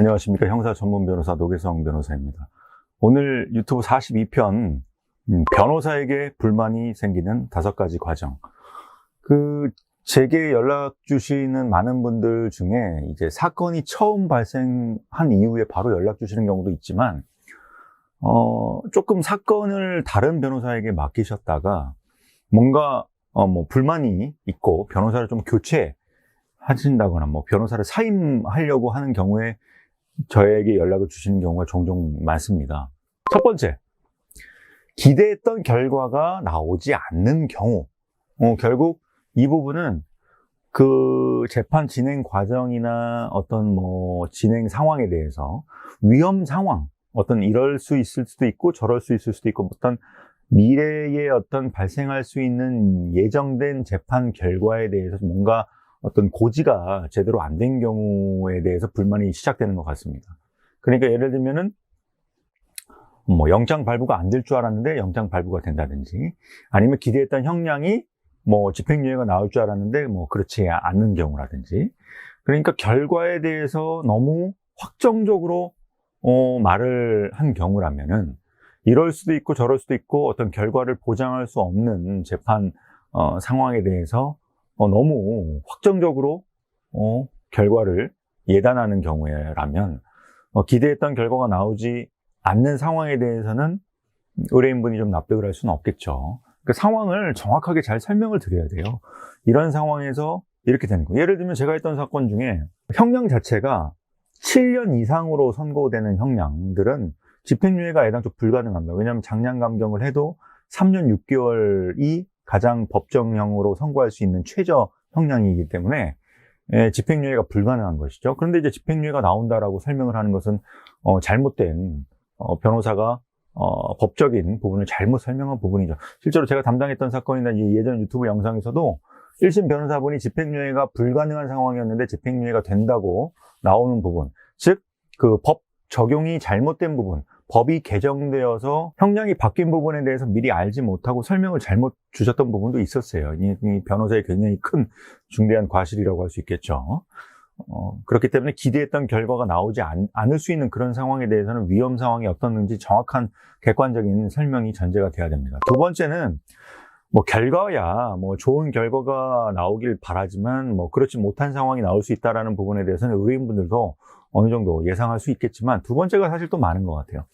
안녕하십니까. 형사 전문 변호사 노계성 변호사입니다. 오늘 유튜브 42편 변호사에게 불만이 생기는 5가지 과정. 제게 연락 주시는 많은 분들 중에 이제 사건이 처음 발생한 이후에 바로 연락 주시는 경우도 있지만 조금 사건을 다른 변호사에게 맡기셨다가 뭔가 불만이 있고 변호사를 좀 교체하신다거나 변호사를 사임하려고 하는 경우에 저에게 연락을 주시는 경우가 종종 많습니다. 첫 번째, 기대했던 결과가 나오지 않는 경우. 결국 이 부분은 그 재판 진행 과정이나 어떤 진행 상황에 대해서 위험 상황, 어떤 이럴 수 있을 수도 있고 저럴 수 있을 수도 있고 어떤 미래에 어떤 발생할 수 있는 예정된 재판 결과에 대해서 뭔가 어떤 고지가 제대로 안 된 경우에 대해서 불만이 시작되는 것 같습니다. 그러니까 예를 들면은 영장 발부가 안 될 줄 알았는데 영장 발부가 된다든지, 아니면 기대했던 형량이 집행유예가 나올 줄 알았는데 그렇지 않는 경우라든지. 그러니까 결과에 대해서 너무 확정적으로 말을 한 경우라면은 이럴 수도 있고 저럴 수도 있고 어떤 결과를 보장할 수 없는 재판 상황에 대해서 너무 확정적으로 결과를 예단하는 경우라면 기대했던 결과가 나오지 않는 상황에 대해서는 의뢰인분이 좀 납득을 할 수는 없겠죠. 그 상황을 정확하게 잘 설명을 드려야 돼요. 이런 상황에서 이렇게 되는 거예요. 예를 들면 제가 했던 사건 중에 형량 자체가 7년 이상으로 선고되는 형량들은 집행유예가 애당초 불가능합니다. 왜냐하면 장량 감경을 해도 3년 6개월이 가장 법정형으로 선고할 수 있는 최저 형량이기 때문에 집행유예가 불가능한 것이죠. 그런데 이제 집행유예가 나온다라고 설명을 하는 것은 잘못된 변호사가 법적인 부분을 잘못 설명한 부분이죠. 실제로 제가 담당했던 사건이나 예전 유튜브 영상에서도 1심 변호사분이 집행유예가 불가능한 상황이었는데 집행유예가 된다고 나오는 부분, 즉 그 법 적용이 잘못된 부분, 법이 개정되어서 형량이 바뀐 부분에 대해서 미리 알지 못하고 설명을 잘못 주셨던 부분도 있었어요. 이 변호사의 굉장히 큰 중대한 과실이라고 할 수 있겠죠. 그렇기 때문에 기대했던 결과가 나오지 않을 수 있는 그런 상황에 대해서는 위험 상황이 어떻는지 정확한 객관적인 설명이 전제가 돼야 됩니다. 두 번째는 결과야 좋은 결과가 나오길 바라지만 그렇지 못한 상황이 나올 수 있다는 부분에 대해서는 의뢰인분들도 어느 정도 예상할 수 있겠지만, 두 번째가 사실 또 많은 것 같아요.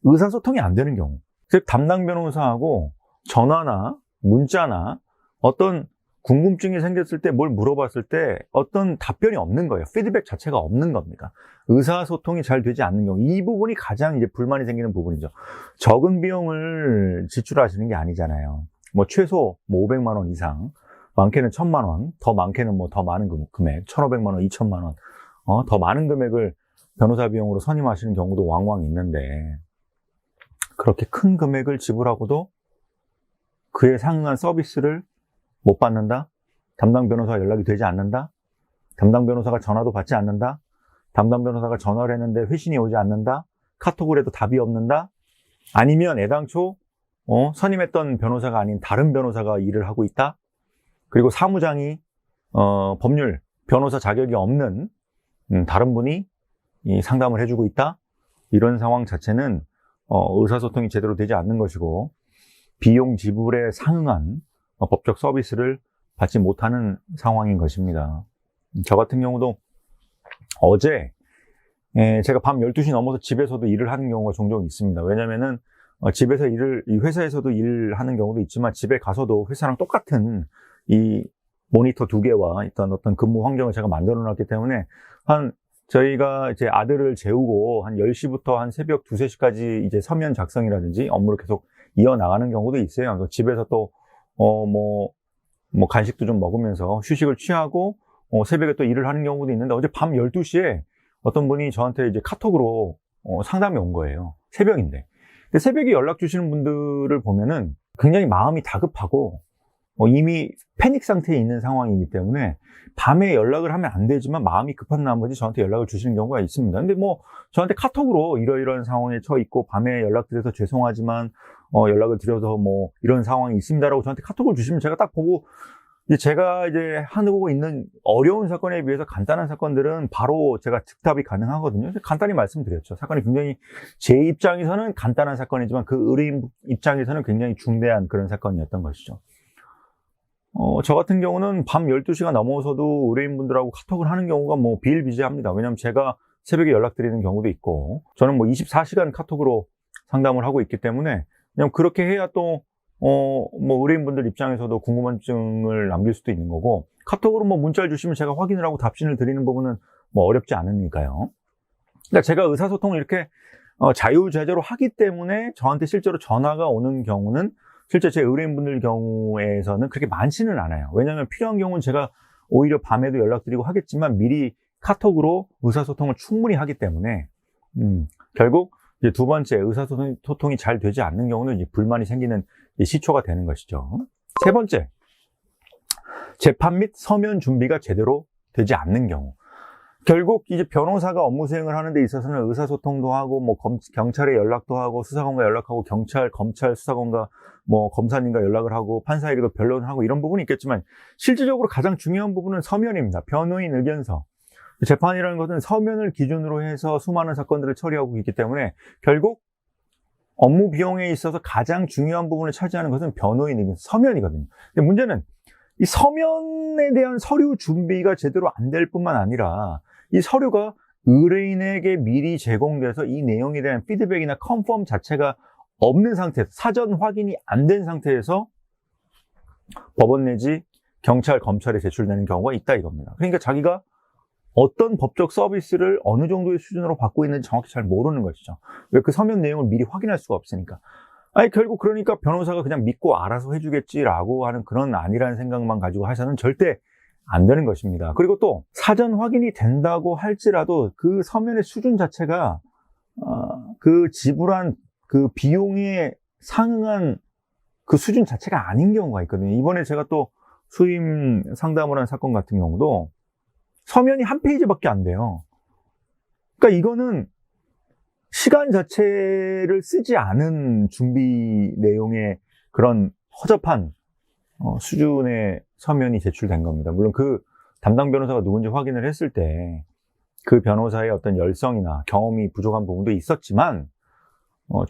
의사소통이 안 되는 경우, 즉 담당 변호사하고 전화나 문자나 어떤 궁금증이 생겼을 때 뭘 물어봤을 때 어떤 답변이 없는 거예요. 피드백 자체가 없는 겁니다. 의사소통이 잘 되지 않는 경우, 이 부분이 가장 이제 불만이 생기는 부분이죠. 적은 비용을 지출하시는 게 아니잖아요. 최소 500만 원 이상, 많게는 1000만 원, 더 많게는 더 많은 금액, 1500만 원, 2000만 원, 더 많은 금액을 변호사 비용으로 선임하시는 경우도 왕왕 있는데, 그렇게 큰 금액을 지불하고도 그에 상응한 서비스를 못 받는다? 담당 변호사가 연락이 되지 않는다? 담당 변호사가 전화도 받지 않는다? 담당 변호사가 전화를 했는데 회신이 오지 않는다? 카톡을 해도 답이 없는다? 아니면 애당초 선임했던 변호사가 아닌 다른 변호사가 일을 하고 있다? 그리고 사무장이 법률 변호사 자격이 없는 다른 분이 이 상담을 해주고 있다? 이런 상황 자체는 의사소통이 제대로 되지 않는 것이고, 비용 지불에 상응한 법적 서비스를 받지 못하는 상황인 것입니다. 저 같은 경우도 어제 제가 밤 12시 넘어서 집에서도 일을 하는 경우가 종종 있습니다. 왜냐면은 집에서 회사에서도 일하는 경우도 있지만 집에 가서도 회사랑 똑같은 이 모니터 2개와 어떤 근무 환경을 제가 만들어 놨기 때문에 저희가 이제 아들을 재우고 한 10시부터 한 새벽 2, 3시까지 이제 서면 작성이라든지 업무를 계속 이어나가는 경우도 있어요. 집에서 또 간식도 좀 먹으면서 휴식을 취하고 새벽에 또 일을 하는 경우도 있는데, 어제 밤 12시에 어떤 분이 저한테 이제 카톡으로 상담이 온 거예요. 새벽인데. 근데 새벽에 연락 주시는 분들을 보면은 굉장히 마음이 다급하고 이미 패닉 상태에 있는 상황이기 때문에 밤에 연락을 하면 안 되지만 마음이 급한 나머지 저한테 연락을 주시는 경우가 있습니다. 근데 저한테 카톡으로 이러이러한 상황에 처해 있고 밤에 연락드려서 죄송하지만 연락을 드려서 이런 상황이 있습니다라고 저한테 카톡을 주시면 제가 딱 보고 이제 제가 이제 하고 있는 어려운 사건에 비해서 간단한 사건들은 바로 제가 즉답이 가능하거든요. 간단히 말씀드렸죠. 사건이 굉장히 제 입장에서는 간단한 사건이지만 그 의뢰인 입장에서는 굉장히 중대한 그런 사건이었던 것이죠. 저 같은 경우는 밤 12시가 넘어서도 의뢰인분들하고 카톡을 하는 경우가 뭐 비일비재합니다. 왜냐하면 제가 새벽에 연락드리는 경우도 있고, 저는 뭐 24시간 카톡으로 상담을 하고 있기 때문에 그냥 그렇게 해야 또 뭐 의뢰인분들 입장에서도 궁금증을 남길 수도 있는 거고, 카톡으로 뭐 문자를 주시면 제가 확인을 하고 답신을 드리는 부분은 뭐 어렵지 않으니까요. 그러니까 제가 의사소통을 이렇게 자유자재로 하기 때문에 저한테 실제로 전화가 오는 경우는 실제 제 의뢰인분들 경우에서는 그렇게 많지는 않아요. 왜냐하면 필요한 경우는 제가 오히려 밤에도 연락드리고 하겠지만 미리 카톡으로 의사소통을 충분히 하기 때문에 결국 이제 두 번째, 의사소통이 잘 되지 않는 경우는 이제 불만이 생기는 시초가 되는 것이죠. 세 번째, 재판 및 서면 준비가 제대로 되지 않는 경우. 결국 이제 변호사가 업무 수행을 하는 데 있어서는 의사소통도 하고, 뭐 경찰에 연락도 하고, 수사관과 연락하고, 경찰, 검찰, 수사관과 뭐 검사님과 연락을 하고, 판사에게도 변론을 하고 이런 부분이 있겠지만, 실질적으로 가장 중요한 부분은 서면입니다. 변호인 의견서. 재판이라는 것은 서면을 기준으로 해서 수많은 사건들을 처리하고 있기 때문에 결국 업무 비용에 있어서 가장 중요한 부분을 차지하는 것은 변호인 의견, 서면이거든요. 근데 문제는 이 서면에 대한 서류 준비가 제대로 안 될 뿐만 아니라 이 서류가 의뢰인에게 미리 제공돼서 이 내용에 대한 피드백이나 컨펌 자체가 없는 상태에서, 사전 확인이 안 된 상태에서 법원 내지 경찰, 검찰에 제출되는 경우가 있다 이겁니다. 그러니까 자기가 어떤 법적 서비스를 어느 정도의 수준으로 받고 있는지 정확히 잘 모르는 것이죠. 왜? 그 서면 내용을 미리 확인할 수가 없으니까. 아니, 결국 그러니까 변호사가 그냥 믿고 알아서 해주겠지라고 하는 그런 아니라는 생각만 가지고 하셔서는 절대 안 되는 것입니다. 그리고 또 사전 확인이 된다고 할지라도 그 서면의 수준 자체가 그 지불한 그 비용에 상응한 그 수준 자체가 아닌 경우가 있거든요. 이번에 제가 또 수임 상담을 한 사건 같은 경우도 서면이 한 페이지밖에 안 돼요. 그러니까 이거는 시간 자체를 쓰지 않은 준비 내용의 그런 허접한 수준의 서면이 제출된 겁니다. 물론 그 담당 변호사가 누군지 확인을 했을 때 그 변호사의 어떤 열성이나 경험이 부족한 부분도 있었지만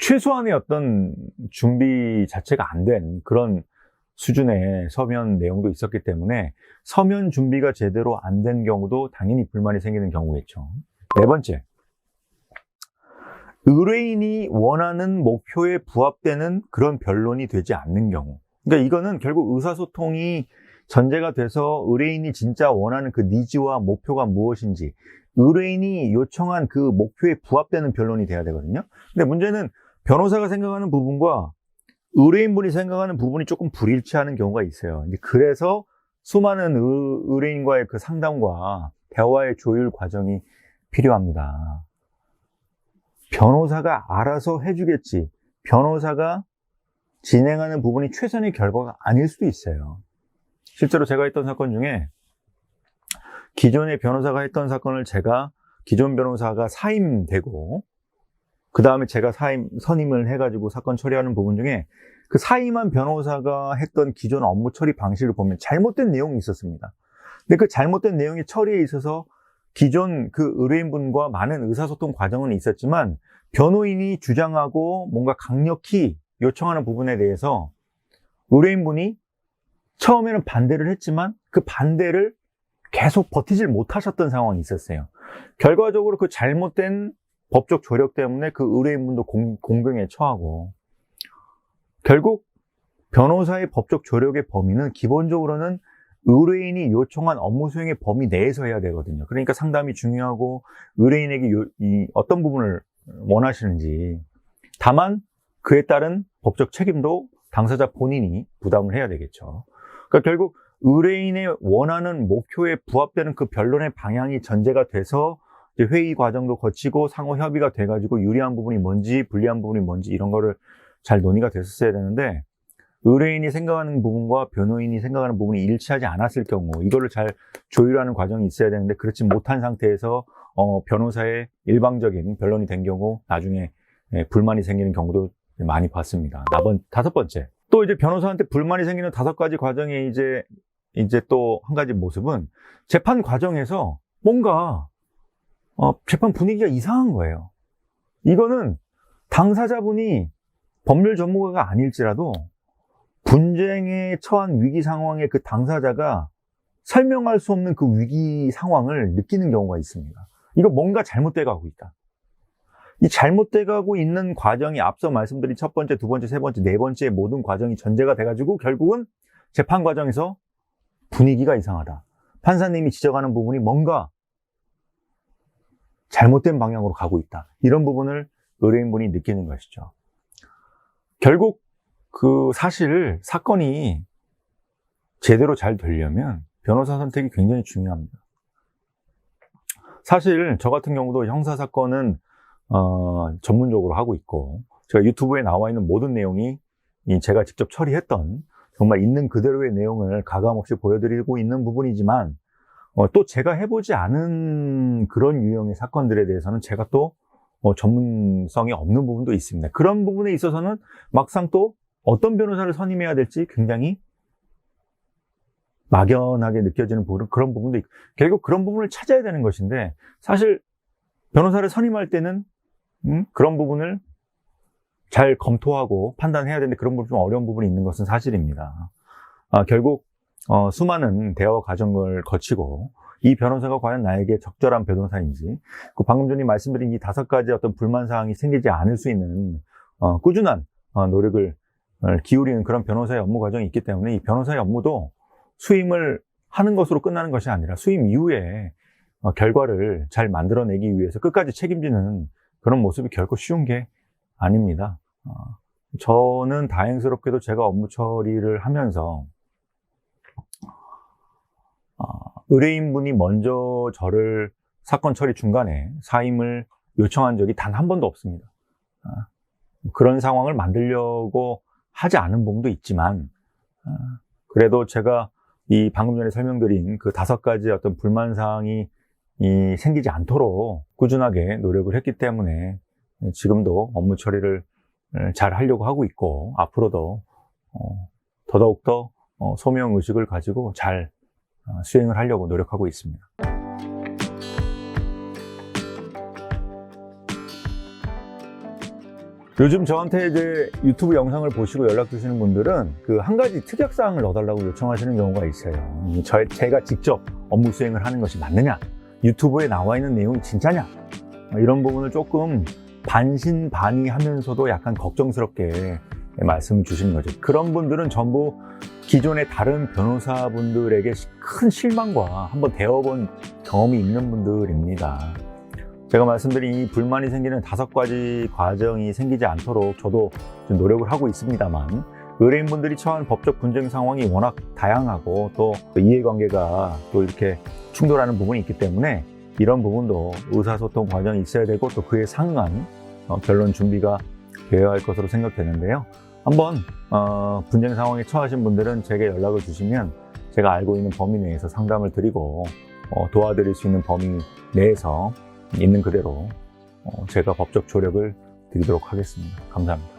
최소한의 어떤 준비 자체가 안 된 그런 수준의 서면 내용도 있었기 때문에 서면 준비가 제대로 안 된 경우도 당연히 불만이 생기는 경우겠죠. 네 번째, 의뢰인이 원하는 목표에 부합되는 그런 변론이 되지 않는 경우. 그러니까 이거는 결국 의사소통이 전제가 돼서 의뢰인이 진짜 원하는 그 니즈와 목표가 무엇인지, 의뢰인이 요청한 그 목표에 부합되는 변론이 돼야 되거든요. 근데 문제는 변호사가 생각하는 부분과 의뢰인분이 생각하는 부분이 조금 불일치하는 경우가 있어요. 그래서 수많은 의뢰인과의 그 상담과 대화의 조율 과정이 필요합니다. 변호사가 알아서 해주겠지, 변호사가 진행하는 부분이 최선의 결과가 아닐 수도 있어요. 실제로 제가 했던 사건 중에 기존의 변호사가 했던 사건을 제가 기존 변호사가 사임되고 그 다음에 제가 선임을 해가지고 사건 처리하는 부분 중에 그 사임한 변호사가 했던 기존 업무 처리 방식을 보면 잘못된 내용이 있었습니다. 근데 그 잘못된 내용의 처리에 있어서 기존 그 의뢰인분과 많은 의사소통 과정은 있었지만 변호인이 주장하고 뭔가 강력히 요청하는 부분에 대해서 의뢰인분이 처음에는 반대를 했지만 그 반대를 계속 버티질 못하셨던 상황이 있었어요. 결과적으로 그 잘못된 법적 조력 때문에 그 의뢰인분도 공경에 처하고, 결국 변호사의 법적 조력의 범위는 기본적으로는 의뢰인이 요청한 업무 수행의 범위 내에서 해야 되거든요. 그러니까 상담이 중요하고 의뢰인에게 어떤 부분을 원하시는지, 다만 그에 따른 법적 책임도 당사자 본인이 부담을 해야 되겠죠. 그러니까 결국 의뢰인의 원하는 목표에 부합되는 그 변론의 방향이 전제가 돼서 회의 과정도 거치고 상호 협의가 돼가지고 유리한 부분이 뭔지 불리한 부분이 뭔지 이런 거를 잘 논의가 됐었어야 되는데, 의뢰인이 생각하는 부분과 변호인이 생각하는 부분이 일치하지 않았을 경우 이거를 잘 조율하는 과정이 있어야 되는데 그렇지 못한 상태에서 변호사의 일방적인 변론이 된 경우 나중에 불만이 생기는 경우도 많이 봤습니다. 다섯 번째, 또 이제 변호사한테 불만이 생기는 5가지 과정에 이제 이제 또 한 가지 모습은 재판 과정에서 뭔가 재판 분위기가 이상한 거예요. 이거는 당사자분이 법률 전문가가 아닐지라도 분쟁에 처한 위기 상황에 그 당사자가 설명할 수 없는 그 위기 상황을 느끼는 경우가 있습니다. 이거 뭔가 잘못돼 가고 있다. 이 잘못돼 가고 있는 과정이 앞서 말씀드린 첫 번째, 두 번째, 세 번째, 네 번째 모든 과정이 전제가 돼가지고 결국은 재판 과정에서 분위기가 이상하다. 판사님이 지적하는 부분이 뭔가 잘못된 방향으로 가고 있다. 이런 부분을 의뢰인분이 느끼는 것이죠. 결국 사실 사건이 제대로 잘 되려면 변호사 선택이 굉장히 중요합니다. 사실 저 같은 경우도 형사사건은 전문적으로 하고 있고, 제가 유튜브에 나와 있는 모든 내용이 제가 직접 처리했던 정말 있는 그대로의 내용을 가감없이 보여드리고 있는 부분이지만, 또 제가 해보지 않은 그런 유형의 사건들에 대해서는 제가 또 전문성이 없는 부분도 있습니다. 그런 부분에 있어서는 막상 또 어떤 변호사를 선임해야 될지 굉장히 막연하게 느껴지는 부분, 그런 부분도 있고, 결국 그런 부분을 찾아야 되는 것인데, 사실 변호사를 선임할 때는 그런 부분을 잘 검토하고 판단해야 되는데 그런 부분 좀 어려운 부분이 있는 것은 사실입니다. 결국 수많은 대화 과정을 거치고 이 변호사가 과연 나에게 적절한 변호사인지, 방금 전에 말씀드린 이 5가지 어떤 불만 사항이 생기지 않을 수 있는 꾸준한 노력을 기울이는 그런 변호사의 업무 과정이 있기 때문에 이 변호사의 업무도 수임을 하는 것으로 끝나는 것이 아니라 수임 이후에 결과를 잘 만들어내기 위해서 끝까지 책임지는 그런 모습이 결코 쉬운 게 아닙니다. 저는 다행스럽게도 제가 업무 처리를 하면서 의뢰인분이 먼저 저를 사건 처리 중간에 사임을 요청한 적이 단 한 번도 없습니다. 그런 상황을 만들려고 하지 않은 부분도 있지만, 그래도 제가 이 방금 전에 설명드린 그 5가지 어떤 불만사항이 생기지 않도록 꾸준하게 노력을 했기 때문에 지금도 업무 처리를 잘 하려고 하고 있고, 앞으로도 더더욱더 소명의식을 가지고 잘 수행을 하려고 노력하고 있습니다. 요즘 저한테 이제 유튜브 영상을 보시고 연락 주시는 분들은 한 가지 특약사항을 넣어달라고 요청하시는 경우가 있어요. 제가 직접 업무 수행을 하는 것이 맞느냐? 유튜브에 나와 있는 내용이 진짜냐? 이런 부분을 조금 반신반의하면서도 약간 걱정스럽게 말씀을 주시는 거죠. 그런 분들은 전부 기존의 다른 변호사분들에게 큰 실망과 한번 대어본 경험이 있는 분들입니다. 제가 말씀드린 이 불만이 생기는 5가지 과정이 생기지 않도록 저도 좀 노력을 하고 있습니다만, 의뢰인분들이 처한 법적 분쟁 상황이 워낙 다양하고 또 이해관계가 또 이렇게 충돌하는 부분이 있기 때문에 이런 부분도 의사소통 과정이 있어야 되고 또 그에 상응한 변론 준비가 되어야 할 것으로 생각되는데요. 한번 분쟁 상황에 처하신 분들은 제게 연락을 주시면 제가 알고 있는 범위 내에서 상담을 드리고 도와드릴 수 있는 범위 내에서 있는 그대로 제가 법적 조력을 드리도록 하겠습니다. 감사합니다.